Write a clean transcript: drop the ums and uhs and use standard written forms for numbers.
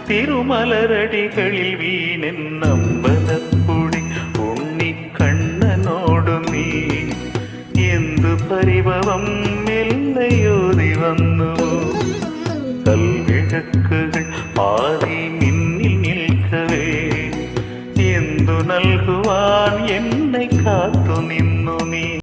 തിരുമലരടികളിൽ വീണെന്നമ്പലപ്പുഴി ഉണ്ണിക്കണ്ണനോടു നീ എന്തു പരിഭവം മെല്ലയോതി വന്നു. കൽവിളക്കുകൾ പാതി മിന്നിൽ നിൽക്കവേ എന്തു നൽകുവാൻ എന്നെ കാത്തു നിന്നു.